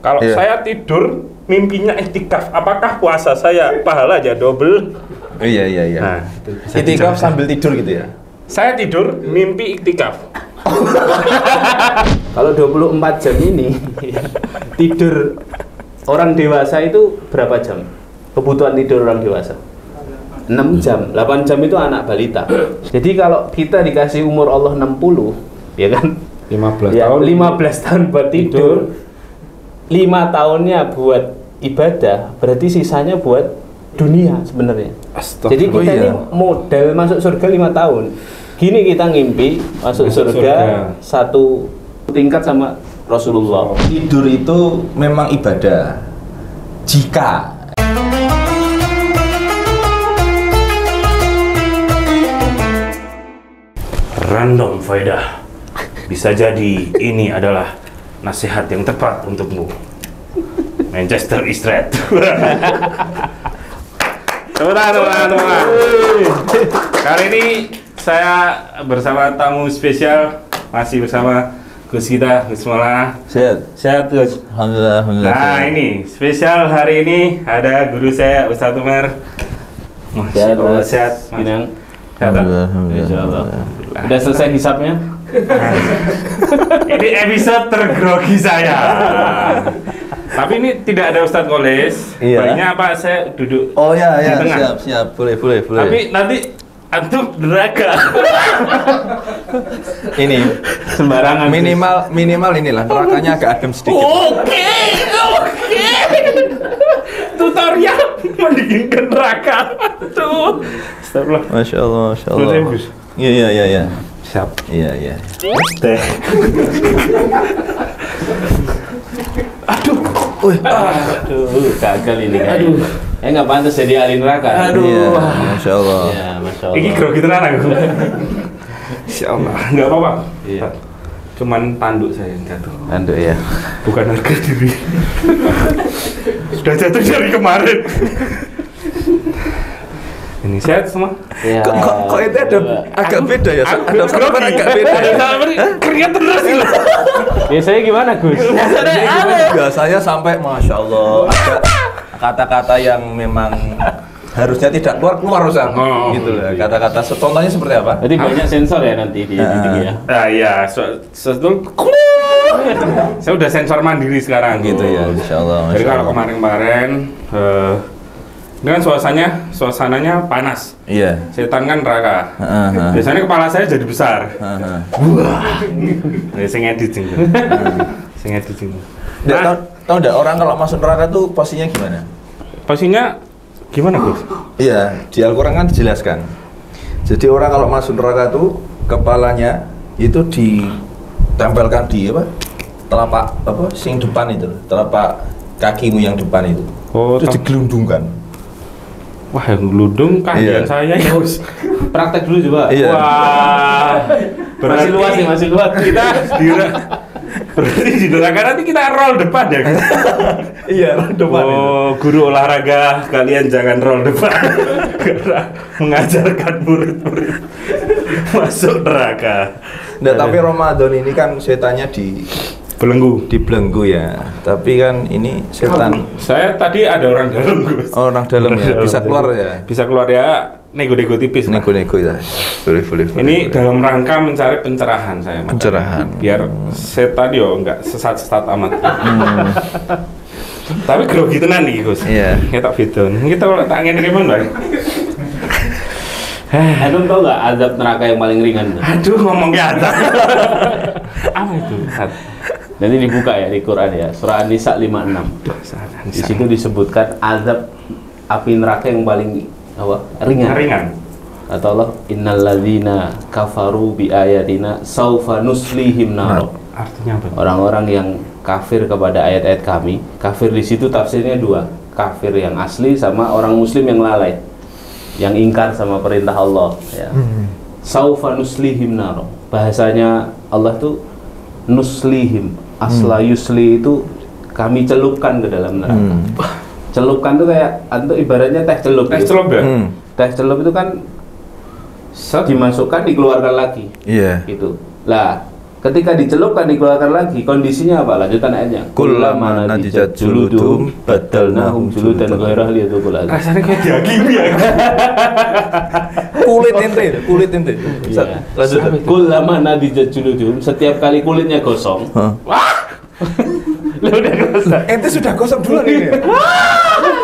Kalau saya tidur, mimpinya iktikaf, apakah puasa saya pahala aja double? Iya. Nah, Iktikaf sambil tidur gitu ya? saya tidur, mimpi iktikaf. Kalau 24 jam ini tidur orang dewasa itu berapa jam? Kebutuhan tidur orang dewasa 6 jam, 8 jam itu anak balita. Jadi kalau kita dikasih umur Allah 60, ya kan? 15 Ya, tahun. 15 tahun buat tidur, 5 tahunnya buat ibadah, berarti sisanya buat dunia sebenarnya. Jadi kita ini modal masuk surga 5 tahun. Gini kita ngimpi masuk surga 1 tingkat sama Rasulullah. Tidur itu memang ibadah. Jika Random faedah. Bisa jadi ini adalah nasihat yang tepat untukmu. Manchester is red. Teman-teman. Kali ini saya bersama tamu spesial, masih bersama Gus kita, Gus Mola. Sehat Gus. Alhamdulillah. Nah ini spesial hari ini ada guru saya Ustadz Umar. Masya Allah, sehat. Ginang. Alhamdulillah. Udah selesai hisapnya? Ini episode tergrogi saya. Tapi ini tidak ada Ustadz Koles. Iya. Baiknya apa saya duduk Oh ya, di tengah. siap. Boleh. Tapi nanti antum neraka. Ini Sembarangan. minimal inilah nerakanya agak adem sedikit. Oke. Tutorial mendinginkan neraka. Tuh. Astagfirullah. Masya Allah. Terus, Gus. Iya. Siap. Iya. Teh. Aduh, gagal ini kan. Nggak pantas jadi ahli neraka. Iya, Masya Allah. Ya, Masya Allah. Ini grogi tenan aku. Insyaallah. Enggak apa-apa. Iya. Cuman tanduk saya yang jatuh. Tanduk ya. Bukan harga diri. Sudah jatuh dari kemarin. Ini sehat semua? Ya. Kok itu ada agak beda ya? Ada apa agak beda? Keringat terus sih. Biasanya gimana, Gus? Biasanya sampai Masya Allah ada kata-kata yang memang harusnya tidak keluar Ustaz. Gitu lah. Kata-kata contohnya seperti apa? Jadi banyak sensor ya nanti di editing ya. Nah iya, saya udah sensor mandiri sekarang Gitu ya, Insya Allah. Jadi kalau kemarin-kemarin ini kan suasananya panas. Iya. Setan kan neraka. Biasanya kepala saya jadi besar. Wah. Saya ngedit gitu. Tahu nggak orang kalau masuk neraka tuh posisinya gimana? Posisinya gimana, Gus? Iya, di Al-Quran kan dijelaskan. Jadi orang kalau masuk neraka tuh kepalanya itu ditempelkan di apa? Telapak apa? Sing depan itu, telapak kakimu yang depan itu. Oh, terus digelundungkan. Wah, yang gelundung kalian saya ya, Gus. Praktek dulu coba. Iya. Wah. Masih luas nih, masih luas. Kita berarti di neraka nanti kita roll depan ya, Gus. Iya, roll depan. Oh, guru olahraga, kalian jangan roll depan. Karena mengajarkan murid-murid masuk neraka. Nah, tapi Ramadan ini kan setannya dibelenggu ya. Tapi kan ini setan. Saya tadi ada orang dalam, Gus. Oh, orang dalam ya. Bisa keluar ya. Bisa keluar ya, nego-nego tipis. Lah. Nego-nego ya. Boleh. Ini dalam rangka mencari pencerahan saya. Pencerahan. Biar setan yo enggak sesat-sesat amat. Tapi grogi tenan nih, Gus. Iya. Kita video. Kita kalau tak ngene mon, Bang. Antum tahu nggak azab neraka yang paling ringan? Aduh, ngomongnya ada. Apa itu? Nanti dibuka ya di Quran ya, surah An-Nisa 56. Di situ disebutkan azab api neraka yang paling ringan. Kata Allah, innalladzina kafaru bi ayatina saufa nuslihim nar. Artinya apa? Orang-orang yang kafir kepada ayat-ayat kami. Kafir di situ tafsirnya dua. Kafir yang asli sama orang muslim yang lalai. Yang ingkar sama perintah Allah ya. Saufa nuslihim nar. Bahasanya Allah tuh nuslihim. Asla yusli itu kami celupkan ke dalam neraka. Celupkan tuh kayak antuk ibaratnya teh celup. Teh celup ya? Teh celup itu kan dimasukkan dikeluarkan lagi. Iya. Gitu. Lah, Ketika dicelupkan dikeluarkan lagi, kondisinya apa? Lanjutan ayatnya. Kullama nadijat juludum badalnahum juludan ghairah liyadzuqul azab. Rasanya kayak daging ya. kulit ente. Iya. Lanjut. Kullama nadijat juludum, setiap kali kulitnya gosong. Wah. Lu udah gosong. Ente sudah gosong duluan ini.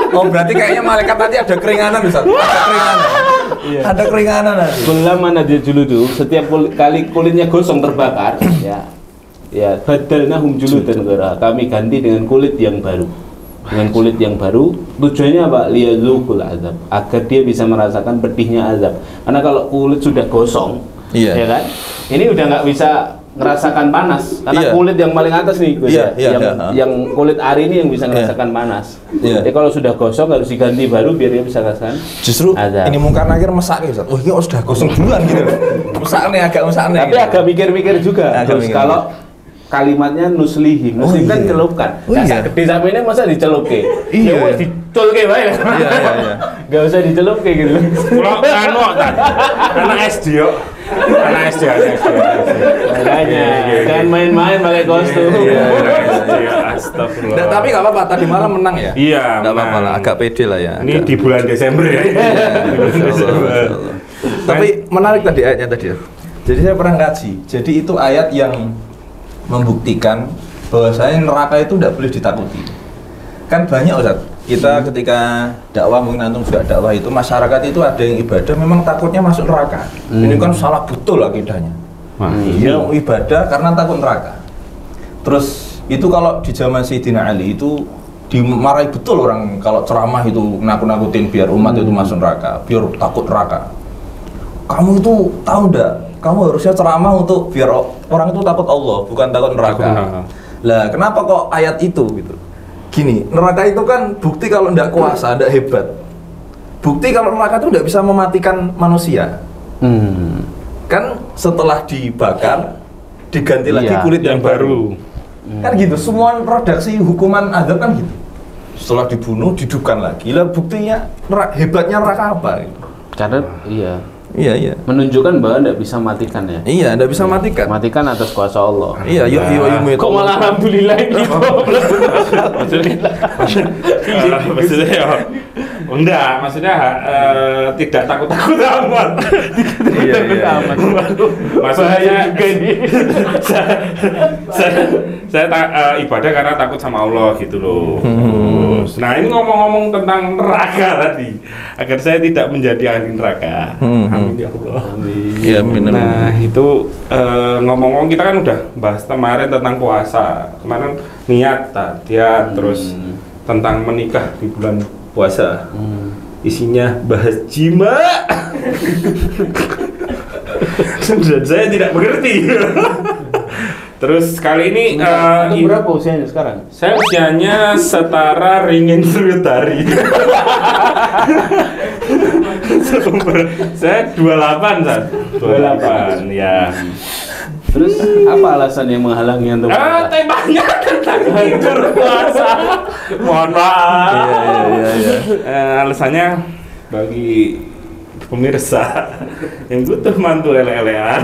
Oh, berarti kayaknya malaikat tadi ada keringanan, Ustaz. Ada keringanan. Iya. Ada keringanan nanti. Kullama nadijat juludum, setiap kali kulitnya gosong terbakar, ya badalnahum juludan ghairah. Kami ganti dengan kulit yang baru. Dengan kulit yang baru, tujuannya apa? Liyadzuqul azab, agar dia bisa merasakan pedihnya azab. Karena kalau kulit sudah gosong, Iya. ya kan? Ini udah nggak bisa ngerasakan panas karena Iya. kulit yang paling atas nih, Gus, Iya, iya, yang kulit ari ini yang bisa ngerasakan panas. Iya. Jadi kalau sudah gosong harus diganti baru biar dia bisa rasakan. Justru azab. ini Mungkar Nakir mesak nih, Ustaz. Oh, ini sudah gosong duluan gitu. Mesak nih, agak mesak nih. Tapi gitu. agak mikir-mikir juga. Agak Terus mikir. kalau kalimatnya nuslihim, Oh, nuslim kan iya. celupkan. Oh, Nah, iya. gede sampe ini masa dicelupke? Iya, Ya wes iya. diculke bae. Iya. Gak usah dicelupke gitu. Kalau anu kan anak SD yo. Anak SD. Makanya jangan main-main pakai kostum. Iya, astagfirullah. Nah, tapi nggak apa-apa, tadi malam menang ya? Iya, Nggak apa-apa menang. lah, agak pede lah ya. Ini di bulan Desember ya. Di bulan Masya Desember. Allah. Tapi menarik tadi ayatnya tadi ya. Jadi saya pernah ngaji. Jadi itu ayat yang membuktikan bahwasanya neraka itu tidak boleh ditakuti. Kan banyak Ustaz, kita ketika dakwah, mungkin antum juga dakwah, itu masyarakat itu ada yang ibadah memang takutnya masuk neraka. Ini kan salah betul akidahnya. Dia mau ibadah karena takut neraka. Terus itu kalau di zaman Sayyidina Ali itu dimarahi betul orang kalau ceramah itu nakut-nakutin biar umat itu masuk neraka, biar takut neraka. Kamu itu tahu enggak? Kamu harusnya ceramah untuk biar orang itu takut Allah, bukan takut neraka. Lah, kenapa kok ayat itu gitu? Gini, neraka itu kan bukti kalau enggak kuasa, enggak hebat. Bukti kalau neraka itu enggak bisa mematikan manusia. Kan setelah dibakar diganti lagi Iya, kulit yang baru. Kan gitu, semua redaksi hukuman azab kan gitu. Setelah dibunuh dihidupkan lagi. Lah buktinya hebatnya neraka apa? Karena iya Iya. menunjukkan bahwa tidak bisa matikan ya. Iya, enggak bisa matikan. Matikan atas kuasa Allah. Iya, yuk. Kok malah alhamdulillah gitu. Maksudnya ya, enggak, maksudnya tidak takut-takut amat. Iya. Maksudnya juga ini. saya ibadah karena takut sama Allah gitu loh. Terus, nah ini ngomong-ngomong tentang neraka tadi, agar saya tidak menjadi ahli neraka. Amin ya Allah. Iya, benar. Nah itu ngomong-ngomong kita kan udah bahas kemarin tentang puasa. Kemarin niat, tadiat, terus tentang menikah di bulan puasa. Isinya bahas jima. Dan saya tidak mengerti. Terus kali ini berapa usianya sekarang? saya usianya setara ringin Sriwedari. Saya 28, San. 28, ya. Terus apa alasan yang menghalangi untuk Temanya tentang tidur puasa. Mohon maaf. Iya. Alasannya bagi pemirsa yang butuh mantu ele-elean.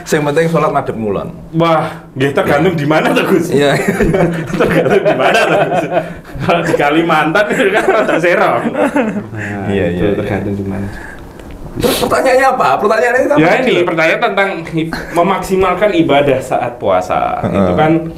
Yang penting sholat madhep ngulon. Wah, dia tergantung di mana tuh Gus? Iya. Tergantung di mana tuh Gus? Kalau di Kalimantan itu kan rada serong. Iya. Tergantung di mana. Terus pertanyaannya apa? Pertanyaannya itu apa? Ya ini pertanyaan tentang memaksimalkan ibadah saat puasa. Itu kan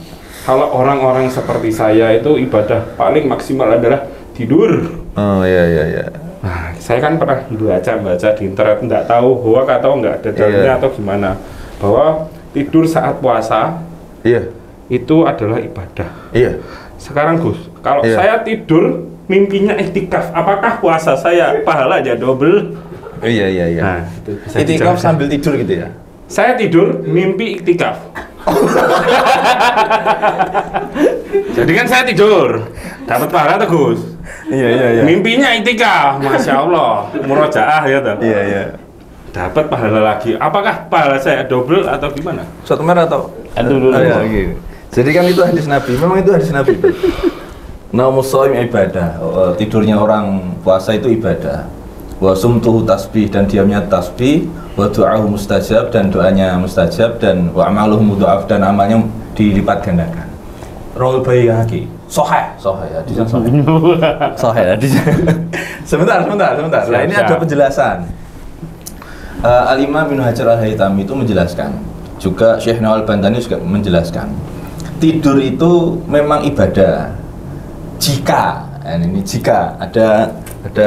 kalau orang-orang seperti saya itu ibadah paling maksimal adalah tidur. Oh iya. Nah, saya kan pernah baca di internet, nggak tahu hoak atau nggak ada dalilnya atau gimana, bahwa tidur saat puasa Iya. itu adalah ibadah. Iya. Sekarang Gus, kalau Iya. saya tidur mimpinya iktikaf, apakah puasa saya pahalanya double? Iya. Nah, itu bisa Itikaf dijelaskan. sambil tidur gitu ya? Saya tidur mimpi iktikaf. Jadi kan saya tidur dapat pahala tuh Gus. Iya. Mimpinya iktikaf, masya Allah, murojaah ya tuh. Iya. Dapat pahala lagi. Apakah pahala saya double atau gimana? Satu merah atau? Aduh, dulu. Iya, gitu. Jadi kan itu hadis Nabi, memang itu hadis Nabi. Naumus shaim ibadah. Tidurnya orang puasa itu ibadah. Wa sumtuhu tasbih, dan diamnya tasbih. wa du'ahu mustajab, dan doanya mustajab, dan wa amaluhu mudha'af, dan amalnya dilipat gandakan. Rawal Baihaqi. Sahih hadisnya sahih. Sahih hadisnya. Sebentar. Nah, ini ada penjelasan. Al-Imam Ibnu Hajar Al-Haytami itu menjelaskan, juga Syekh Al-Albani juga menjelaskan, tidur itu memang ibadah jika ada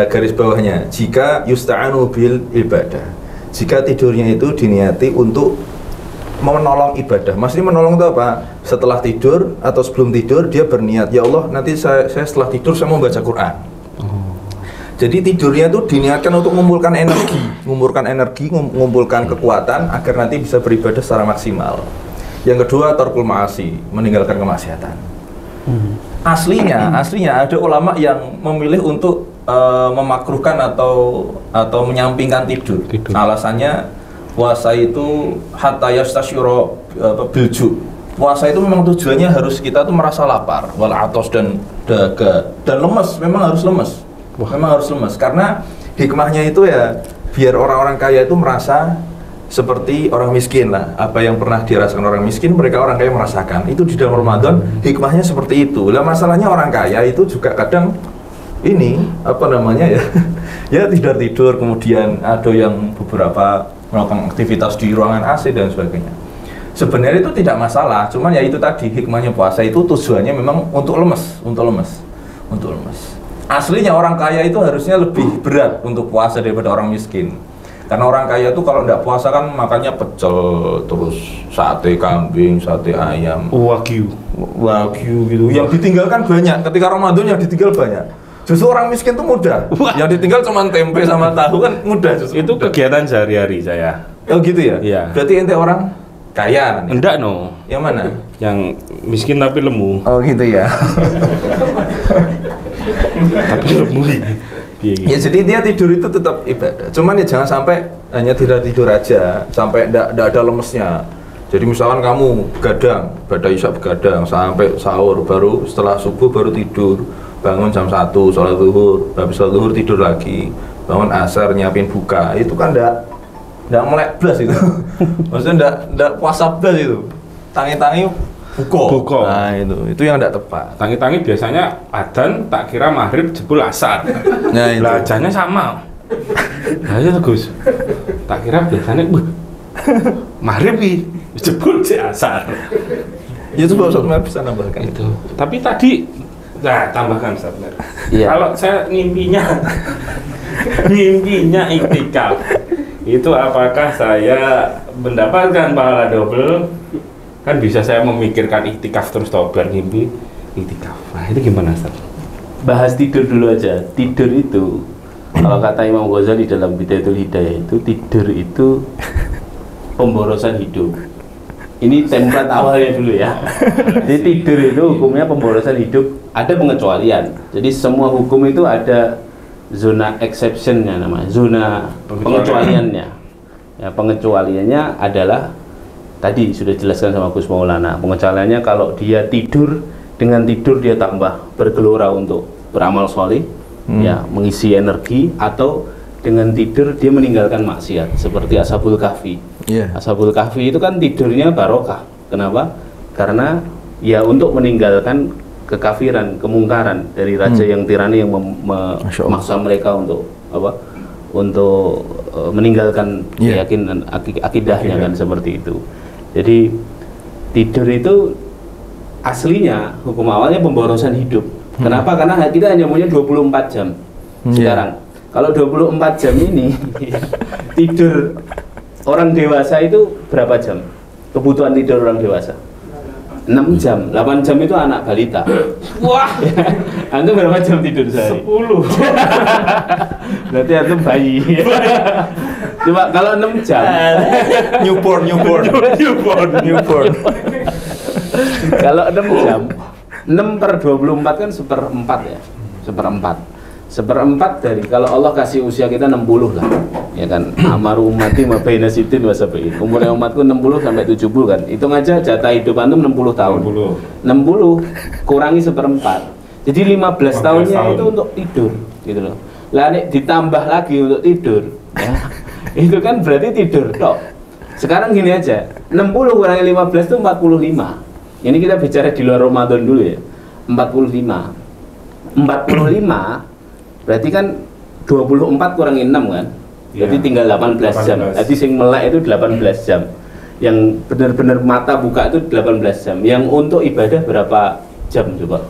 garis bawahnya, jika yusta'anu bil ibadah, jika tidurnya itu diniati untuk menolong ibadah. Maksudnya menolong itu apa? Setelah tidur atau sebelum tidur dia berniat, ya Allah nanti saya setelah tidur saya mau baca Quran. Jadi tidurnya itu diniatkan untuk mengumpulkan energi, mengumpulkan kekuatan agar nanti bisa beribadah secara maksimal. Yang kedua, tarkul ma'asi, meninggalkan kemaksiatan. Aslinya ada ulama yang memilih untuk memakruhkan atau menyampingkan tidur. Alasannya puasa itu hatta yastasyura bilju. Puasa itu memang tujuannya harus kita tuh merasa lapar, wal atos dan dahaga dan lemes, memang harus lemes. Karena hikmahnya itu ya biar orang-orang kaya itu merasa seperti orang miskin lah. Apa yang pernah dirasakan orang miskin, mereka orang kaya merasakan. Itu di dalam Ramadan hikmahnya seperti itu. Lah masalahnya orang kaya itu juga kadang ini ya tidur, kemudian ada yang beberapa melakukan aktivitas di ruangan AC dan sebagainya. Sebenarnya itu tidak masalah, cuman ya itu tadi hikmahnya puasa itu tujuannya memang untuk lemes. Aslinya orang kaya itu harusnya lebih berat untuk puasa daripada orang miskin. Karena orang kaya itu kalau tidak puasa kan makannya pecel, terus sate kambing, sate ayam, wagyu gitu. Yang ditinggalkan banyak. Ketika Ramadan yang ditinggal banyak. Justru orang miskin itu mudah. Yang ditinggal cuma tempe sama tahu kan mudah justru. Itu mudah. Kegiatan sehari-hari saya. Oh gitu ya? Iya. Berarti ente orang kaya nanti? Enggak no. Yang mana? Yang miskin tapi lemu. Oh gitu ya. Tapi lemu. Ya jadi dia tidur itu tetap ibadah. Cuman ya jangan sampai hanya tidak tidur aja, sampai tidak ada lemesnya. Jadi misalkan kamu begadang, pada isya begadang sampai sahur, baru setelah subuh baru tidur, bangun jam 1 sholat zuhur, habis sholat zuhur tidur lagi, bangun asar nyiapin buka, itu kan tidak melek blas itu. Maksudnya tidak puasa blas itu. Tangi-tangi buko. Nah itu yang tidak tepat. Tangi-tangi biasanya adzan tak kira maghrib jebul asar. Nah itu. Belajarnya sama. Nah itu Gus. Tak kira biasanya maghrib jebul si asar. Ya coba Ustaz bisa nambahkan itu. Tapi tadi tambahkan Ustaz. Iya. Kalau saya ngimpinya iktikaf. Itu apakah saya mendapatkan pahala double? Kan bisa saya memikirkan iktikaf terus tau biar ngimpi iktikaf. Nah itu gimana Ustaz? Bahas tidur dulu aja. Tidur itu kalau kata Imam Ghazali dalam Bidayatul Hidayah itu, tidur itu pemborosan hidup. Ini template awalnya dulu ya. Jadi tidur itu hukumnya pemborosan hidup, ada pengecualian. Jadi semua hukum itu ada zona exception-nya namanya, zona pengecualiannya. Ya, pengecualiannya adalah tadi sudah dijelaskan sama Gus Maulana. Pengecualiannya kalau dia tidur, dengan tidur dia tambah bergelora untuk beramal sholih, ya mengisi energi, atau dengan tidur dia meninggalkan maksiat seperti Ashabul Kahfi. Ashabul Kahfi itu kan tidurnya barokah. Kenapa? Karena ya untuk meninggalkan kekafiran, kemungkaran dari raja yang tirani yang memaksa mereka untuk apa? Untuk meninggalkan keyakinan akidahnya kan seperti itu. Jadi tidur itu aslinya hukum awalnya pemborosan hidup. Kenapa? Karena kita hanya punya 24 jam sekarang. Kalau 24 jam ini tidur orang dewasa itu berapa jam? Kebutuhan tidur orang dewasa 6 jam, 8 jam itu anak balita. Wah, antum berapa jam tidur sehari? 10. Berarti antum bayi. Coba kalau 6 jam newborn. Kalau 6 jam 6/24 kan 1/4 ya, 1/4 dari kalau Allah kasih usia kita 60 lah, ya kan. Amaru ummati ma baina sittin wa sab'in. Umurnya umatku 60 sampai 70 kan. Hitung aja jatah hidup antum 60 tahun. 60 kurangi 1/4. Jadi 15 tahunnya itu untuk tidur gitu loh. Lah nek ditambah lagi untuk tidur ya. Itu kan berarti tidur tok. Sekarang gini aja, 60 kurangi 15 itu 45. Ini kita bicara di luar Ramadan dulu ya. 45 berarti kan 24 kurangi 6 kan? Jadi tinggal 18 jam. Jadi sing melek itu 18 jam. Yang benar-benar mata buka itu 18 jam. Yang untuk ibadah berapa jam coba?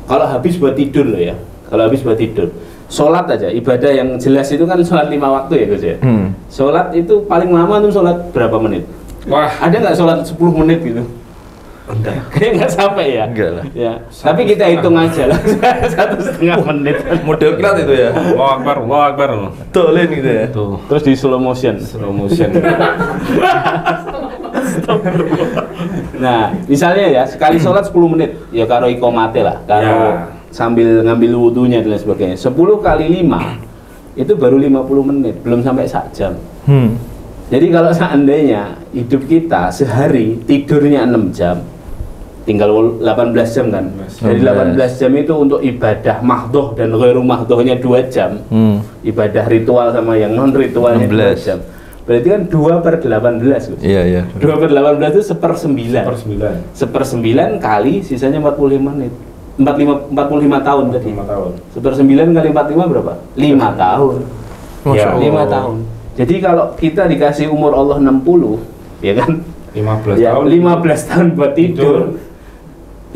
Kalau habis buat tidur loh ya. Kalau habis buat tidur. Sholat aja, ibadah yang jelas itu kan sholat 5 waktu ya Gus ya. Sholat itu paling lama tuh sholat berapa menit? Wah, Ada nggak sholat 10 menit gitu? Enggak. Kayaknya nggak sampai ya. Enggak lah. Ya. Tapi kita hitung aja lah 1,5 menit. Model klat itu ya. Allahu Akbar. Tolin gitu ya. Tuh, Terus di slow motion. slow motion. Nah, misalnya ya sekali sholat 10 menit, ya karo iqomate lah, karo Ya. sambil ngambil wudhunya dan lain sebagainya. 10 kali 5 itu baru 50 menit, belum sampai 1 jam. Jadi kalau seandainya hidup kita sehari tidurnya 6 jam, tinggal 18 jam kan. Dari 18 jam itu untuk ibadah mahdoh dan ghairu mahdohnya 2 jam. Ibadah ritual sama yang non ritualnya 2 jam. Berarti kan 2/18 Gus. Iya. 2/18 itu 1/9. 1/9. 1/9 kali sisanya 45 menit. 45 tahun tadi. 5 tahun. 1/9 kali 45 berapa? 5 tahun. Masya Ya, Allah. 5 tahun. Jadi kalau kita dikasih umur Allah 60, ya kan? 15 Ya, tahun. 15 tahun buat tidur.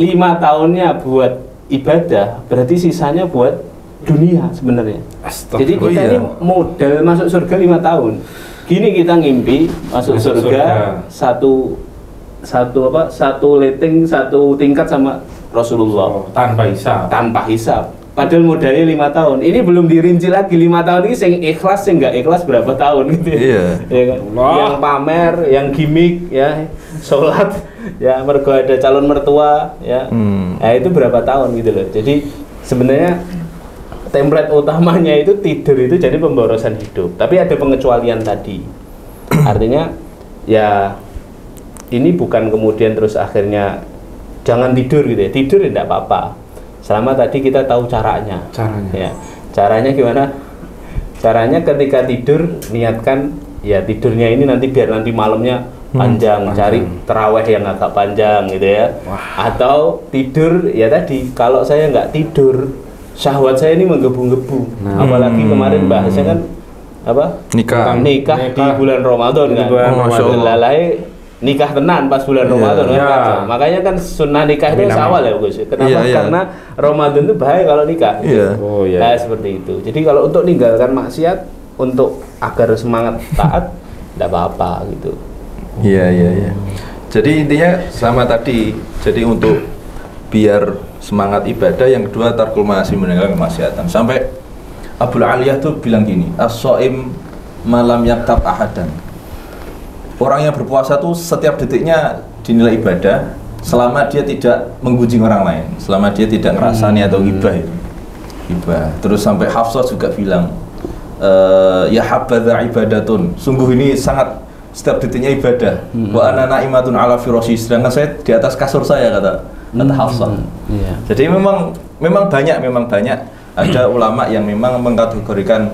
5 tahunnya buat ibadah, berarti sisanya buat dunia sebenarnya. Jadi kita Astagfirullah. ini modal masuk surga 5 tahun. Gini kita ngimpi masuk surga satu letting, satu tingkat sama Rasulullah Tanpa hisab. tanpa hisab. Padahal modalnya 5 tahun. Ini belum dirinci lagi 5 tahun ini sing ikhlas sing nggak ikhlas berapa tahun gitu. Iya. Ya kan? Allah. Yang pamer, yang gimmick ya, sholat ya mergo ada calon mertua ya. Nah, itu berapa tahun gitu loh. Jadi sebenarnya template utamanya itu tidur itu jadi pemborosan hidup. Tapi ada pengecualian tadi. Artinya ya ini bukan kemudian terus akhirnya jangan tidur gitu ya. Tidur ya tidak apa-apa. Selama tadi kita tahu caranya. Ya. Caranya gimana? Caranya ketika tidur niatkan ya tidurnya ini nanti biar nanti malamnya panjang, cari terawih yang agak panjang gitu ya. Atau tidur ya tadi kalau saya nggak tidur syahwat saya ini menggebu-gebu. Apalagi kemarin bahasnya kan apa? Nikah. Nikah di bulan Ramadan kan. Masya Allah. Lalai nikah tenan pas bulan Iya, Ramadan kan. iya. Makanya kan sunnah nikah itu Amin, amin. Syawal ya Gus. Kenapa? Iya, iya. Karena Ramadan itu bahaya kalau nikah. Iya. Oh iya. Nah, seperti itu. Jadi kalau untuk meninggalkan maksiat untuk agar semangat taat tidak apa-apa gitu. Iya. Jadi intinya sama tadi. Jadi untuk biar semangat ibadah, yang kedua tarkul ma'asi, meninggalkan kemaksiatan. Sampai Abul Aliyah tuh bilang gini, as-shaim malam yaktab ahadan. Orang yang berpuasa tuh setiap detiknya dinilai ibadah selama dia tidak menggunjing orang lain, selama dia tidak ngerasani atau hibah itu. Hibah. Terus sampai Hafsah juga bilang, ya habadha ibadatun. Sungguh ini sangat setiap detiknya ibadah. Wa ana na'imatun ala firasyi, sedangkan saya di atas kasur saya kata Hafsah. Iya. Jadi memang banyak ada ulama yang memang mengkategorikan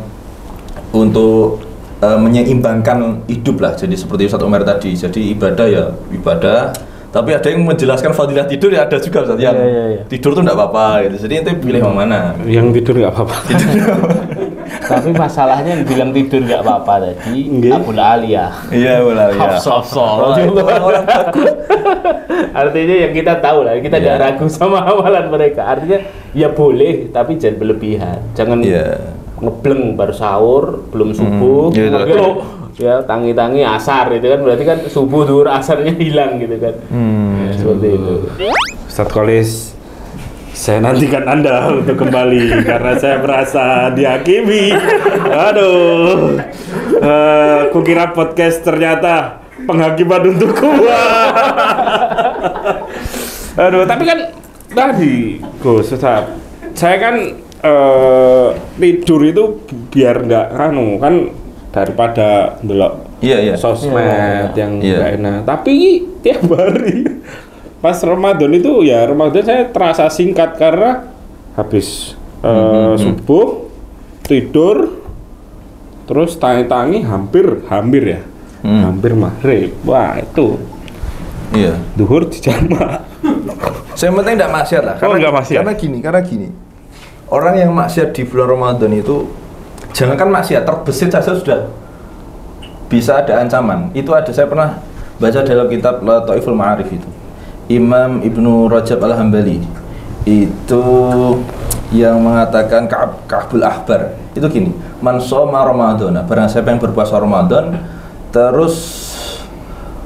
untuk menyeimbangkan hidup lah. Jadi seperti Ustaz Umar tadi. Jadi ibadah ya ibadah, tapi ada yang menjelaskan fadilah tidur ya ada juga Ustaz yang Iya. tidur tuh enggak apa-apa gitu. Jadi ente pilih yang mana. Yang tidur nggak apa-apa. Tapi masalahnya yang bilang tidur nggak apa-apa tadi Nggih. Abul Aliyah. Iya, boleh ya. Hafsah. Orang bagus. Artinya yang kita tahu lah, kita tidak Iya. ragu sama amalan mereka. Artinya ya boleh, tapi jangan berlebihan. Jangan Iya. ngebleng baru sahur, belum subuh, Iya, itu. ngeblok, ya tangi-tangi asar itu kan berarti kan subuh duhur asarnya hilang gitu kan. Ya, seperti itu. Ustadz Kholis, saya nantikan Anda untuk kembali karena saya merasa dihakimi. Aduh, kukira podcast ternyata penghakiman untukku. Aduh, tapi kan tadi, Gus, Ustadz, saya kan tidur itu biar nggak kan daripada ndelok Iya. sosmed yang Iya. nggak enak. Tapi tiap hari pas Ramadan itu ya Ramadan saya terasa singkat karena habis subuh tidur Terus tangi-tangi hampir ya. Hampir maghrib. Wah, itu. Iya. Duhur dijamak. Saya penting tidak maksiat lah. Nggak maksiat. Karena gini. Orang yang maksiat di bulan Ramadan itu jangankan maksiat, terbesit saja sudah bisa ada ancaman. Itu ada, saya pernah baca dalam kitab Lataiful Ma'arif itu. Imam Ibnu Rajab Al-Hambali itu yang mengatakan Ka'bul Ahbar itu gini, man shoma Ramadan, barang siapa yang berpuasa Ramadan terus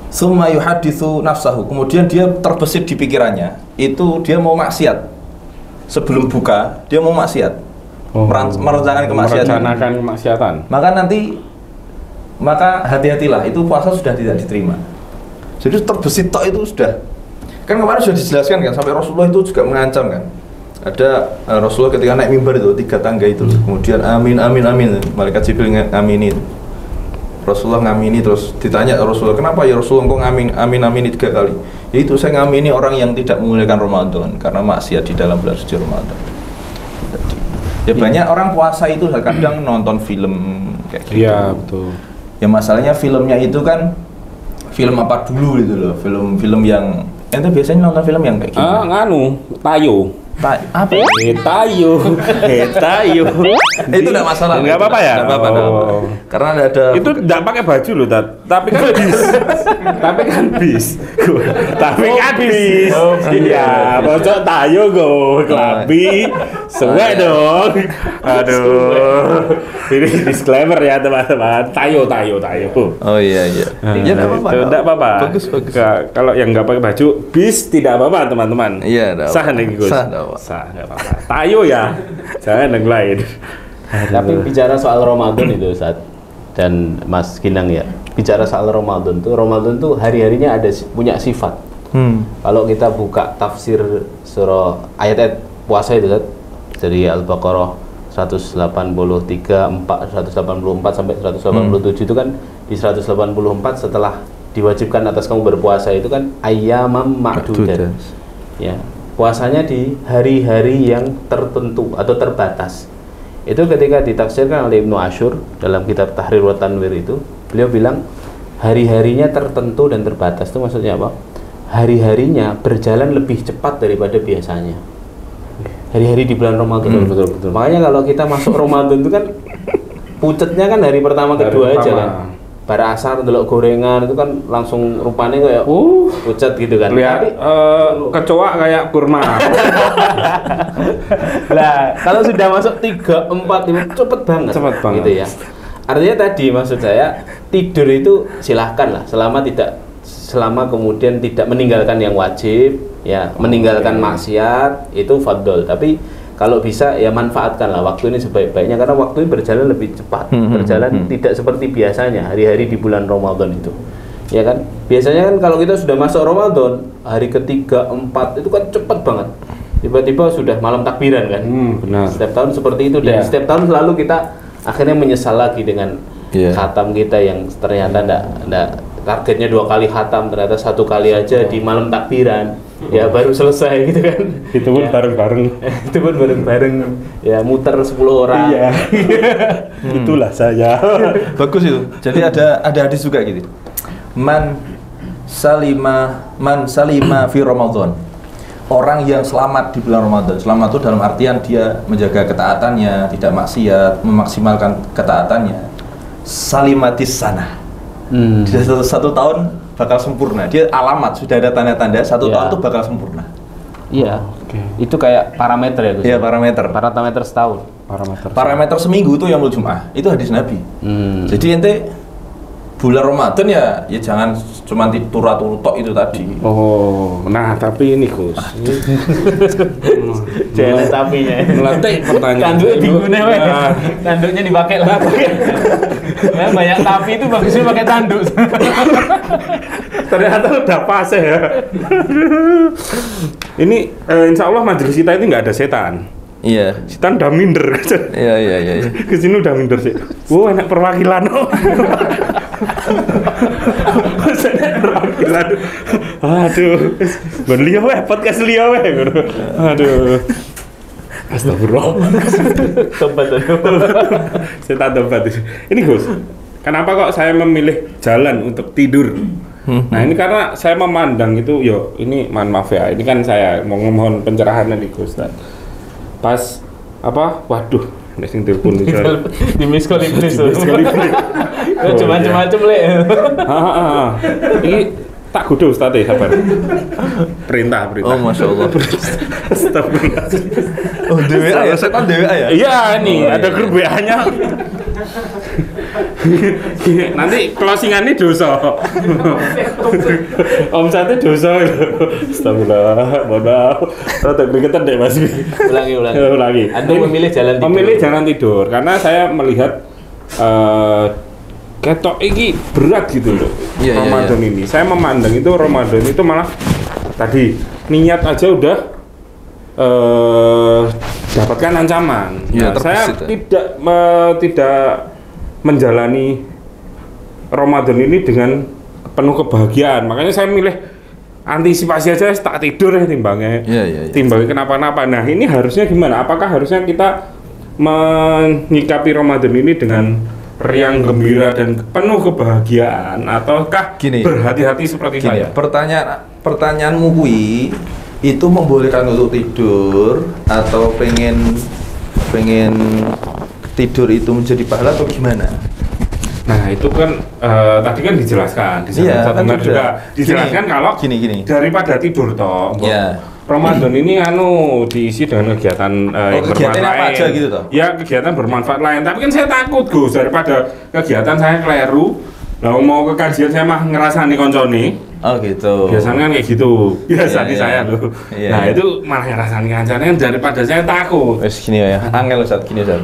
summa yuhaditsu nafsahu, kemudian dia terbesit di pikirannya itu dia mau maksiat, sebelum buka dia mau maksiat, merencanakan kemaksiatan, maka hati-hatilah, itu puasa sudah tidak diterima. Jadi terbesit tok itu sudah, kan kemarin sudah dijelaskan kan, sampai Rasulullah itu juga mengancam kan. Ada Rasulullah ketika naik mimbar itu 3 tangga itu, kemudian amin amin amin, malaikat Jibril ngamini itu. Rasulullah ngamini, terus ditanya Rasulullah, kenapa ya Rasulullah engkau amin amini 3 kali? Ya itu saya ngamini orang yang tidak memuliakan Ramadan karena maksiat di dalam bulan suci Ramadan. Ya banyak orang puasa itu kadang nonton film kayak gitu. Iya betul. Ya masalahnya filmnya itu kan film apa dulu gitu loh, film yang itu biasanya nonton film yang kayak gitu. Tayo. Apa? Tayo. Itu enggak masalah. Enggak apa-apa ya? Enggak apa-apa. Karena ada itu enggak pakai baju loh, tapi kan bis. Tapi kan bis. Iya, pojok tayo go, kelambi. Suwe dong. Aduh. Ini disclaimer ya teman-teman. Tayo. Oh iya. Ya enggak apa-apa. Enggak apa-apa. Bagus. Kalau yang enggak pakai baju bis tidak apa-apa teman-teman. Iya, enggak. Sah nih Gus. Sah, nggak apa-apa. Tayo ya, jangan yang lain. Tapi bicara soal Ramadan itu Ustaz dan Mas Ginang ya, bicara soal Ramadan tuh hari-harinya punya sifat. Kalau kita buka tafsir surah ayat-ayat puasa itu Ustaz, dari Al-Baqarah 184 sampai 187 itu kan, di 184 setelah diwajibkan atas kamu berpuasa itu kan ayyamam ma'dudat. Ya. Puasanya di hari-hari yang tertentu atau terbatas. Itu ketika ditafsirkan oleh Ibnu Ashur dalam kitab Tahrir wa Tanwir itu, beliau bilang hari-harinya tertentu dan terbatas. Itu maksudnya apa? Hari-harinya berjalan lebih cepat daripada biasanya. Hari-hari di bulan Ramadan. Betul. Makanya kalau kita masuk Ramadan itu kan pucetnya kan hari pertama kedua aja kan. Pada asar delok gorengan itu kan langsung rupanya kayak pucat gitu kan. Lihat kecoa kayak kurma. Nah, kalau sudah masuk 3, 4, 5 cepet banget gitu ya. Artinya tadi maksud saya tidur itu silahkan lah selama kemudian tidak meninggalkan yang wajib ya, meninggalkan maksiat itu fadl. Tapi kalau bisa ya manfaatkanlah waktu ini sebaik-baiknya, karena waktu ini berjalan lebih cepat, berjalan tidak seperti biasanya hari-hari di bulan Ramadan itu, ya kan? Biasanya kan kalau kita sudah masuk Ramadan hari ketiga, 4 itu kan cepat banget, tiba-tiba sudah malam takbiran kan? Benar. Setiap tahun seperti itu dan setiap tahun selalu kita akhirnya menyesal lagi dengan khatam kita yang ternyata enggak targetnya 2 kali khatam, ternyata 1 kali aja di malam takbiran. Ya baru selesai gitu kan. Itu pun bareng-bareng. Itu pun bareng-bareng ya, muter 10 orang. Iya. Itulah saya. Bagus itu. Jadi ada hadis juga gitu. Man salima fi Ramadan. Orang yang selamat di bulan Ramadan. Selamat itu dalam artian dia menjaga ketaatannya, tidak maksiat, memaksimalkan ketaatannya. Salimatis sana. Di satu tahun bakal sempurna. Dia alamat, sudah ada tanda-tanda 1 tahun itu bakal sempurna. Iya. Itu kayak parameter ya Gus? Iya, parameter setahun. Parameter seminggu itu yaumul Jum'ah. Itu hadis Nabi. Jadi ente bulan Ramadan ya jangan cuma turu-turu tok itu tadi. Oh, nah tapi ini Gus. Jangan tapinya. Melantik pertanyaan. Kanduknya digune wae. Tanduknya dipakai lah. Ya, banyak tapi itu bagusnya pakai tanduk. Ternyata udah pas ya. Ini insya Allah majelis kita ini nggak ada setan. Iya. Setan udah minder. Iya. Kesini udah minder sih. Enak perwakilan. Perwakilan. Aduh. Beliau podcast beliau. Aduh. Astagfirullah. Tobat. Saya tak tobat. Ini Gus, kenapa kok saya memilih jalan untuk tidur? Nah ini karena saya memandang itu, yo ini maaf ya, ini kan saya mau memohon pencerahan nih Gus. Pas apa? Waduh, nek sing telepon iki. Di miss call iblis. Macam-macam le. Ini tak kudu Ustaz sabar. Perintah. Oh, Masya Allah. Astagfirullah. Oh, DWA ya, setan DWA ya? Iya nih, ada grup WA-nya. Nanti closingannya dosa. Omsetnya dosa. Astagfirullah, mohon maaf. Rada gregetan deh Mas. Ulangi. Anda memilih jalan tidur. Memilih jalan tidur karena saya melihat ketok ini berat gitu loh. Ramadan ini. Saya memandang itu Ramadan itu malah tadi niat aja udah dapatkan ancaman. Ya, saya tidak menjalani Ramadan ini dengan penuh kebahagiaan. Makanya saya milih antisipasi aja tak tidur ya timbangnya. Timbangnya kenapa-napa. Nah, ini harusnya gimana? Apakah harusnya kita menyikapi Ramadan ini dengan riang gembira dan penuh kebahagiaan ataukah berhati-hati seperti saya? Pertanyaanmu kui itu membolehkan untuk tidur atau pengen tidur itu menjadi pahala atau gimana? Nah itu kan tadi kan dijelaskan di kan juga dijelaskan kalau gini daripada tidur toh. Ramadan ini diisi dengan kegiatan kegiatan apa aja gitu toh? Ya kegiatan bermanfaat lain. Tapi kan saya takut Gus daripada kegiatan saya keliru. Lah mau ke kajian saya mah ngerasani koncone. Oh gitu. Biasanya kan kayak gitu. Biasanya saya loh. Nah itu malah ngerasani kancane daripada saya takut. Wes gini ya. Angel Ustaz gini Ustaz.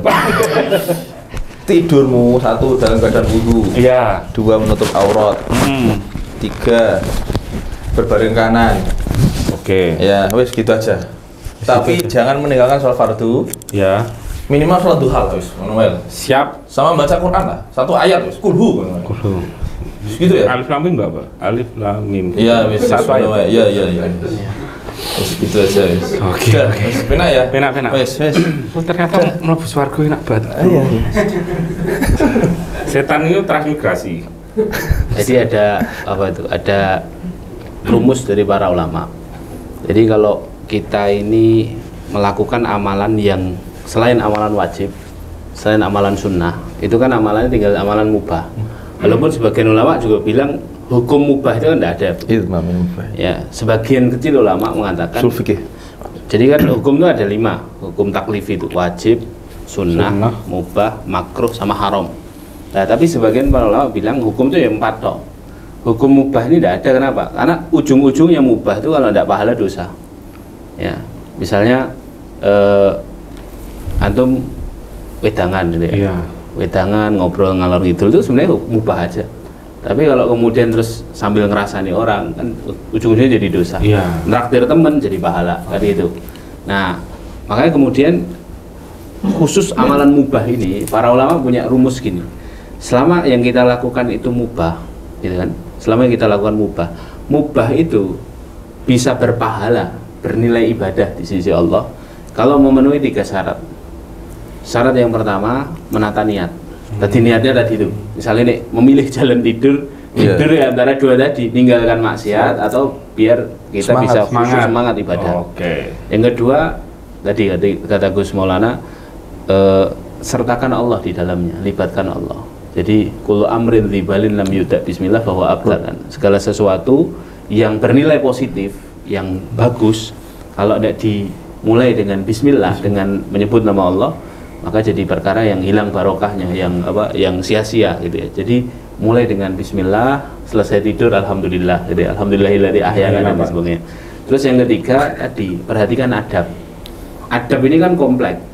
Tidurmu 1 dalam keadaan wudu. Iya. 2 menutup aurat. 3 berbaring kanan. Oke. Ya, wes gitu aja. Tapi jangan meninggalkan sholat fardu. Ya. Minimal sholat duha wes, Manuel. Siap. Sama baca Quran lah. 1 ayat wes. Kulhu. Kulhu. Gitu ya. Alif lam mim enggak, Pak? Alif lam mim. Iya, wes 1 ayat. Iya. Wes gitu aja wes. Oke. Penak ya? Penak. Wes. Ternyata mlebu swarga enak banget. Iya. Setan itu transmigrasi. Jadi ada apa itu? Ada rumus dari para ulama. Jadi kalau kita ini melakukan amalan yang selain amalan wajib, selain amalan sunnah, itu kan amalannya tinggal amalan mubah. Walaupun sebagian ulama juga bilang hukum mubah itu kan tidak ada. Itu mubah. Ya, sebagian kecil ulama mengatakan. Sulfikih. Jadi kan hukum itu ada 5. Hukum taklif itu wajib, sunnah, mubah, makruh, sama haram. Nah, tapi sebagian para ulama bilang hukum itu ya 4 toh. Hukum mubah ini tidak ada, kenapa? Karena ujung-ujungnya mubah itu kalau tidak pahala dosa. Ya, misalnya antum wedangan gitu ya. Wedangan ngobrol ngalor ngidul itu sebenarnya mubah aja. Tapi kalau kemudian terus sambil ngerasani orang kan ujung-ujungnya jadi dosa. Nraktir temen jadi pahala tadi itu. Nah, makanya kemudian khusus amalan mubah ini para ulama punya rumus gini. Selama yang kita lakukan itu mubah, gitu kan? Selama yang kita lakukan mubah itu bisa berpahala, bernilai ibadah di sisi Allah kalau memenuhi 3 syarat. Syarat yang pertama menata niat. Tadi niatnya tadi itu, misalnya nih memilih jalan tidur ya antara 2 tadi, meninggalkan maksiat atau biar kita bisa semangat ibadah. Yang kedua tadi kata Gus Maulana, sertakan Allah di dalamnya, libatkan Allah. Jadi kullu amrin dzibalin lam yuda bismillah bahwa abtaran. Segala sesuatu yang bernilai positif, yang bagus, kalau tidak dimulai dengan bismillah, dengan menyebut nama Allah, maka jadi perkara yang hilang barokahnya, yang sia-sia gitu ya. Jadi mulai dengan bismillah, selesai tidur alhamdulillah, gitu ya. Alhamdulillahilladzi ahyana dan sebagainya. Terus yang ketiga tadi, perhatikan adab. Adab ini kan kompleks.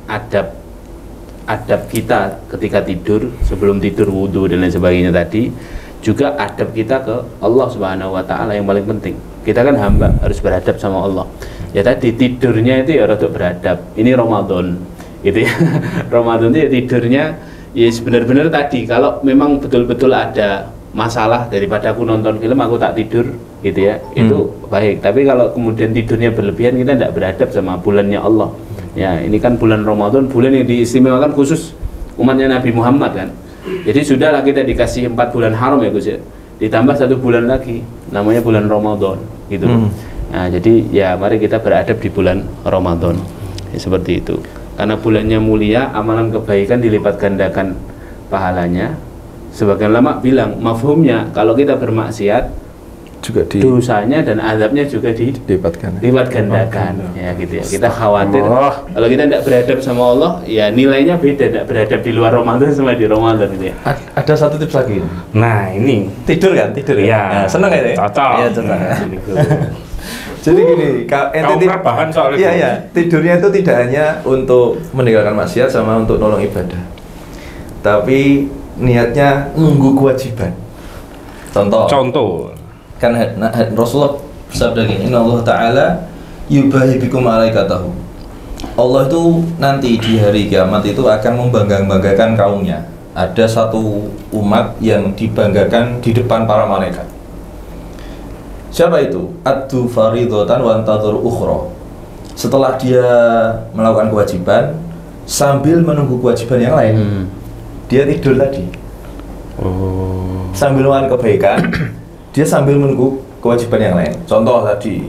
Adab kita ketika tidur, sebelum tidur wudu dan lain sebagainya tadi, juga adab kita ke Allah Subhanahu wa taala yang paling penting. Kita kan hamba, harus beradab sama Allah. Ya tadi tidurnya itu ya untuk beradab. Ini Ramadan gitu ya. Ramadan itu ya tidurnya ya benar-benar tadi, kalau memang betul-betul ada masalah daripada aku nonton film aku tak tidur gitu ya, itu baik. Tapi kalau kemudian tidurnya berlebihan, kita tidak beradab sama bulannya Allah. Ya, ini kan bulan Ramadan, bulan yang diistimewakan khusus umatnya Nabi Muhammad kan. Jadi sudahlah kita dikasih 4 bulan haram ya Gus ya. Ditambah 1 bulan lagi, namanya bulan Ramadan gitu. Nah, jadi ya mari kita beradab di bulan Ramadan. Ya, seperti itu. Karena bulannya mulia, amalan kebaikan dilipat gandakan pahalanya. Sebagian ulama bilang mafhumnya kalau kita bermaksiat juga dosanya dan azabnya juga dilipat gandakan. Ya gitu ya. Kita khawatir kalau kita tidak beradab sama Allah, ya nilainya beda, tidak beradab di luar Ramadan sama di Ramadan gitu ya. Ada satu tips lagi. Nah, ini Tidur ya? ya, Senang ya? cocok. Iya, senang. Jadi gini, kaum rebahan soal itu. Iya, tidurnya itu tidak hanya untuk meninggalkan maksiat sama untuk nolong ibadah. Tapi niatnya nunggu kewajiban. Contoh. Kan Rasulullah bersabda gini, Inna Allah Ta'ala yubahi bikum malaikatahu. Allah itu nanti di hari kiamat itu akan membanggakan kaumnya. Ada satu umat yang dibanggakan di depan para malaikat. Siapa itu? Addu faridatan wa antadhur ukhra. Setelah dia melakukan kewajiban sambil menunggu kewajiban yang lain, dia tidur tadi. Sambil melakukan kebaikan, dia sambil menunggu kewajiban yang lain. Contoh tadi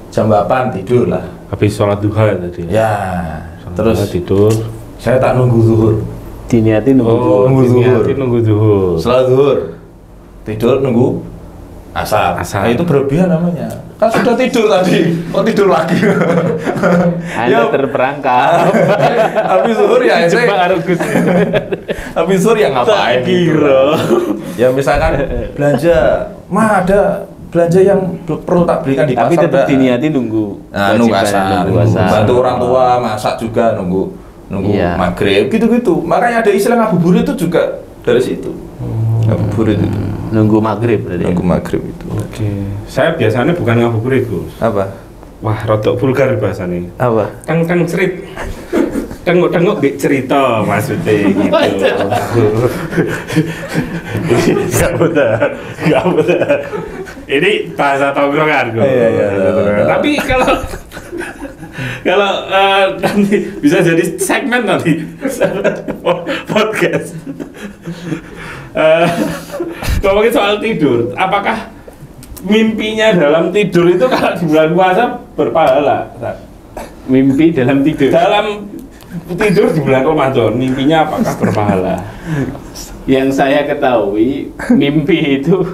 jam 8 tidur lah. Habis sholat duha tadi. Ya, terus tidur. Saya tak nunggu zuhur. Diniatin nunggu zuhur. Setelah zuhur tidur nunggu asar. Nah, itu berlebihan namanya. Kan sudah tidur tadi, kok tidur lagi? Anda terperangkap. Habis zuhur ya habis zuhur ya ngapain? Kira. Ya misalkan belanja, ada belanja yang perlu tak belikan di pasar. Tapi tetap diniati nunggu. Nunggu asar. Bantu orang tua masak juga nunggu maghrib gitu-gitu. Makanya ada istilah ngabuburit itu juga dari situ. Ngabuburit itu. Nunggu maghrib berarti. Nunggu maghrib itu. Oke. Saya biasanya bukan ngabuburit, Gus. Apa? Wah, rodok vulgar bahasanya. Apa? Kan cerit. Tengok cerita maksudnya gitu. Gak benar. Ini bahasa tongkrongan gue. Iya. Tapi kalau nanti bisa jadi segmen nanti podcast. Ngomongin soal tidur, apakah mimpinya dalam tidur itu kalau di bulan puasa berpahala? Mimpi dalam tidur. Dalam tidur di bulan Ramadan, mimpinya apakah berpahala? Yang saya ketahui, mimpi itu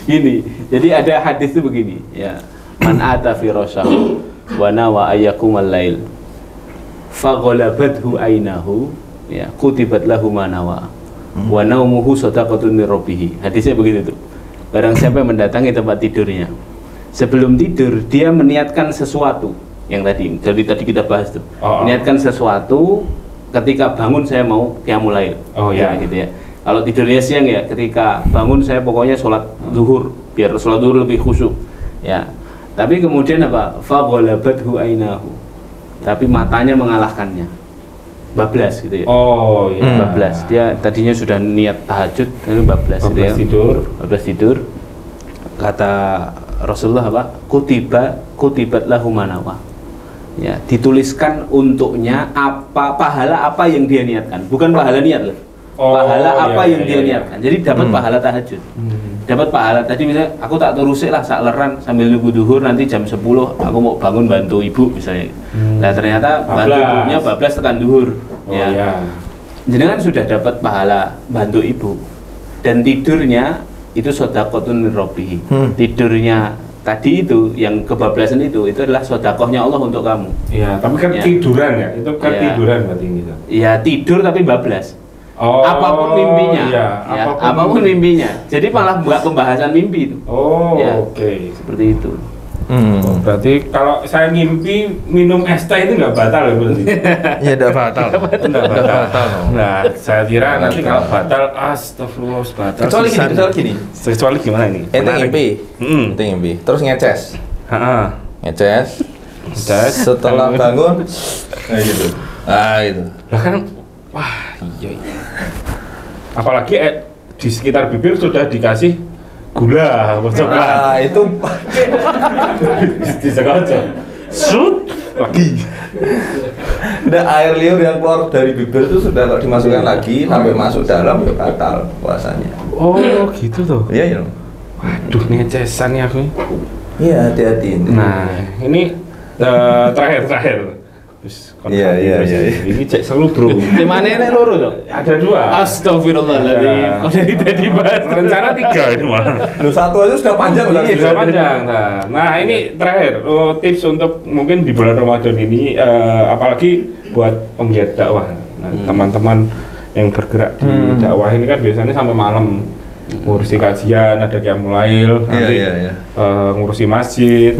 gini. Jadi ada hadis itu begini, ya. Man ata firasyahu wa nawa ayyakumal lail faghalabathu ainahu, ya, kutibat lahu ma nawa. Wa naumuhu shadaqatun min rabbih. Hadisnya begitu tuh. Barang siapa yang mendatangi tempat tidurnya, sebelum tidur dia meniatkan sesuatu yang tadi kita bahas tuh. Meniatkan sesuatu, ketika bangun saya mau qiyamul lail. Ya gitu ya. Kalau tidurnya siang ya ketika bangun saya pokoknya sholat zuhur, biar sholat zuhur lebih khusyuk. Ya. Tapi kemudian apa? Faghalabathu ainahu. Tapi matanya mengalahkannya. Bablas gitu ya. Bablas. Dia tadinya sudah niat tahajud, lalu bablas gitu ya. Bablas tidur. Kata Rasulullah apa? Kutibat lahu manawa. Ya, dituliskan untuknya pahala apa yang dia niatkan. Bukan pahala niat loh. Pahala apa yang dia niatkan. Jadi dapat pahala tahajud. Dapat pahala tadi misalnya aku tak terusik lah sak leran sambil nunggu duhur nanti jam 10 aku mau bangun bantu ibu misalnya. Nah ternyata bantu ibunya bablas tekan duhur. Jadi kan sudah dapat pahala bantu ibu. Dan tidurnya itu shadaqatun min rabbih. Tidurnya tadi itu yang kebablasan itu adalah sedekahnya Allah untuk kamu. Iya, tapi kan tiduran ya. Itu kan tiduran berarti gitu. Iya, tidur tapi bablas. Apapun mimpinya. Iya, apapun mimpinya. Jadi malah buat pembahasan mimpi itu. Oke. Seperti itu. Berarti kalau saya ngimpi minum es teh itu nggak batal ya berarti? Iya, nggak batal. Nggak batal. Nah, saya kira nanti kalau batal, astagfirullah, batal. Kecuali gimana ini? Ente ngimpi. Terus ngeces. Ngeces. Setelah bangun, gitu. Gitu. Lah kan, wah iya. Apalagi di sekitar bibir sudah dikasih gula, coklat. Itu disengaja. Shoot lagi. Nggak, air liur yang keluar dari bibir itu sudah kalau dimasukkan lagi sampai masuk dalam ya batal puasanya. Oh, gitu tuh. Iya ya. Waduh, ngecesan ya aku. Iya, hati-hati. Nah, ini terakhir. Terus Iya. Ini cek seru, Bro. Di mana ini loro tuh? Ada 2. Astagfirullahaladzim. Kok jadi dibahas? Rencana 3 ini mah. Lu satu aja sudah panjang Iya, sudah panjang. Nah, ini terakhir tips untuk mungkin di bulan Ramadan ini, apalagi buat penggiat dakwah. Nah, teman-teman yang bergerak di dakwah ini kan biasanya sampai malam ngurusi kajian, ada qiyamul lail, nanti ngurusi masjid,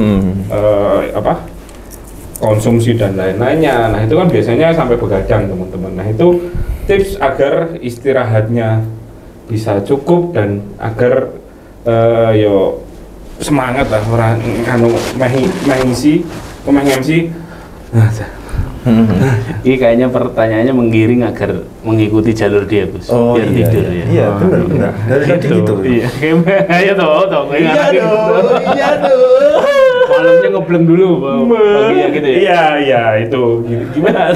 konsumsi dan lain-lainnya. Nah, itu kan biasanya sampai begadang, teman-teman. Nah, itu tips agar istirahatnya bisa cukup dan agar yo semangat lah orang anu mengisi. Ini kayaknya pertanyaannya menggiring agar mengikuti jalur dia, Gus. Oh, biar iya, tidur iya. ya. Iya, benar. Dari tadi gitu. Iya, kayak toh. Iya dong. Malamnya ngebleng dulu, paginya gitu ya. Iya, itu gimana?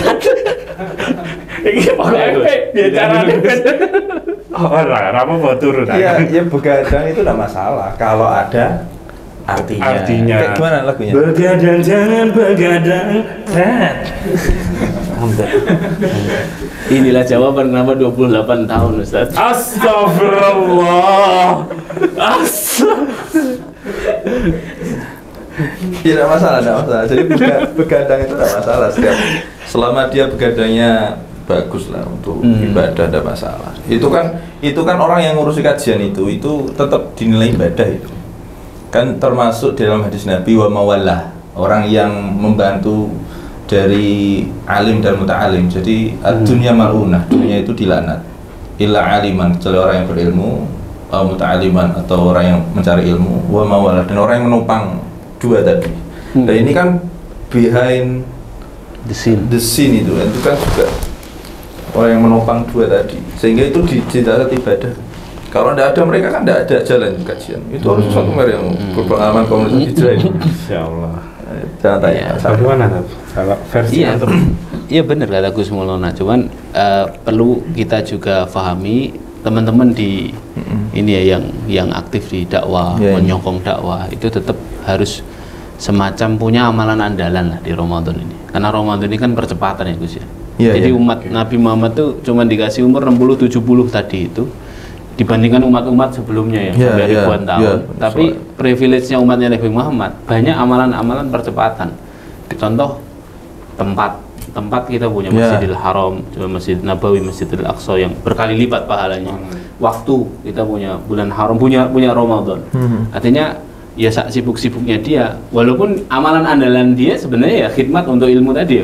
Ini pokoknya dia caranya. Oh, Rama mau turun. Iya, ya begadang itu enggak masalah kalau ada artinya. Kayak gimana lagunya? Begadang jangan begadang. Inilah jawaban kenapa 28 tahun, Ustaz. Astagfirullah. Tidak masalah. Jadi begadang itu tidak masalah. Selama dia begadangnya bagus lah untuk ibadah, tidak masalah. Itu kan orang yang ngurusi kajian itu tetap dinilai ibadah itu. Kan termasuk dalam hadis Nabi wa mawallah, orang yang membantu dari alim dan muta'alim. Jadi dunia mal'unah, dunia itu dilaknat. Illa aliman, kecuali orang yang berilmu, muta'aliman atau orang yang mencari ilmu, wa mawallah, dan orang yang menopang dua tadi. Dan ini kan behind the scene itu kan juga orang yang menopang dua tadi, sehingga itu di dalam ibadah. Kalau tidak ada mereka kan tidak ada jalan kajian. Itu harus suatu yang berpengalaman komunitas hijrah ini. Insyaallah. Jangan tanya. Bagaimana kalau versi antum? Iya benar kata Gus Maulana. Cuman perlu kita juga pahami teman-teman di ini ya yang aktif di dakwah, menyokong dakwah itu tetap harus semacam punya amalan andalan lah di Ramadan ini. Karena Ramadan ini kan percepatan ya Gus ya. Jadi umat Nabi Muhammad tuh cuma dikasih umur 60-70 tadi itu dibandingkan umat-umat sebelumnya ya sampai ribuan tahun. Tapi privilege-nya umatnya Nabi Muhammad banyak amalan-amalan percepatan. Contoh tempat kita punya Masjidil Haram, Masjid Nabawi, Masjidil Aqsa yang berkali lipat pahalanya. Waktu kita punya bulan haram, punya Ramadan. Artinya ya sibuk-sibuknya dia, walaupun amalan andalan dia sebenarnya ya khidmat untuk ilmu tadi ya,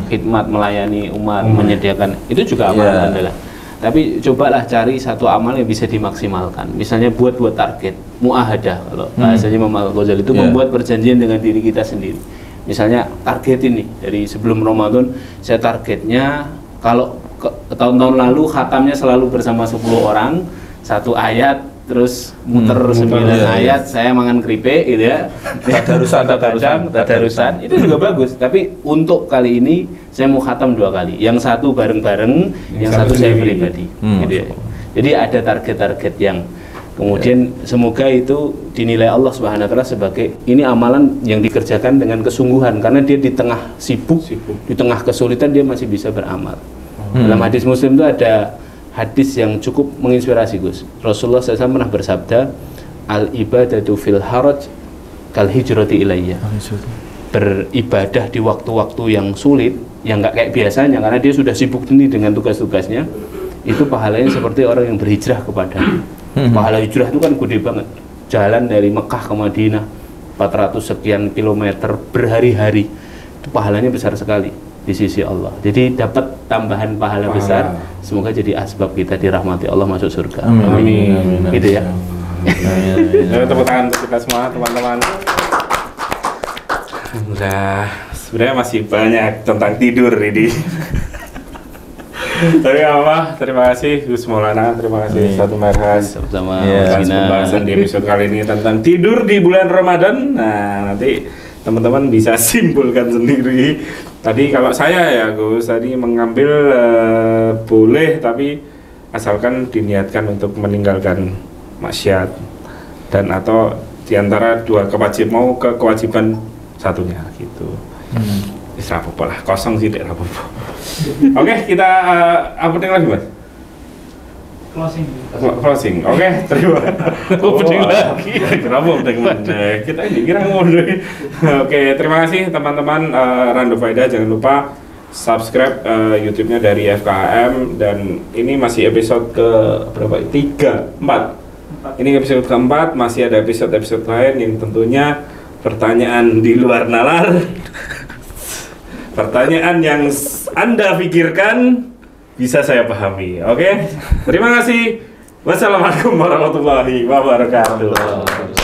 khidmat melayani umat, menyediakan itu juga amalan andalan. Tapi cobalah cari satu amal yang bisa dimaksimalkan. Misalnya buat target muahadah, kalau bahasanya Imam Al-Ghazali itu membuat perjanjian dengan diri kita sendiri. Misalnya target ini dari sebelum Ramadan saya targetnya kalau tahun-tahun lalu khatamnya selalu bersama 10 orang, satu ayat terus muter 9 ayat, saya makan keripik gitu ya. Tadarusan itu juga bagus. Tapi untuk kali ini saya mau khatam 2 kali. Yang satu bareng-bareng, yang satu saya pribadi. Gitu ya. Jadi ada target-target yang kemudian semoga itu dinilai Allah Subhanahu wa taala sebagai ini amalan yang dikerjakan dengan kesungguhan, karena dia di tengah sibuk, di tengah kesulitan dia masih bisa beramal. Dalam hadis Muslim itu ada hadis yang cukup menginspirasi Gus. Rasulullah SAW pernah bersabda, al-ibadatu fil haraj kal hijrati ilayya. Beribadah di waktu-waktu yang sulit, yang nggak kayak biasanya, karena dia sudah sibuk ini dengan tugas-tugasnya, itu pahalanya seperti orang yang berhijrah kepadanya. Pahala hijrah itu kan gede banget. Jalan dari Mekah ke Madinah 400 sekian kilometer berhari-hari, itu pahalanya besar sekali di sisi Allah. Jadi dapat tambahan pahala besar. Semoga jadi asbab kita dirahmati Allah masuk surga. Amin. Gitu ya. Tepuk tangan untuk kita semua teman-teman. Sebenarnya masih banyak tentang tidur ini. Tapi apa? Terima kasih Gus Maulana, terima kasih Satu Marhas sama pembahasan di episode kali ini tentang tidur di bulan Ramadan. Nah, nanti teman-teman bisa simpulkan sendiri Tadi kalau saya ya Gus, tadi mengambil boleh, tapi asalkan diniatkan untuk meninggalkan maksiat dan atau diantara dua kewajiban ke kewajiban satunya gitu. Bisa apa lah, kosong sih tidak apa-apa. Oke, kita uploading lagi Mas. Closing. Oke, terima. Opening lagi. Kenapa opening mana? Kita ini kira ngomong. Oke, terima kasih teman-teman Rando Faedah. Jangan lupa subscribe YouTube-nya dari FKM, dan ini masih episode ke berapa? 3, 4. Ini episode keempat, masih ada episode-episode lain yang tentunya pertanyaan di luar nalar. Pertanyaan yang Anda pikirkan bisa saya pahami. Oke? Terima kasih. Wassalamualaikum warahmatullahi wabarakatuh.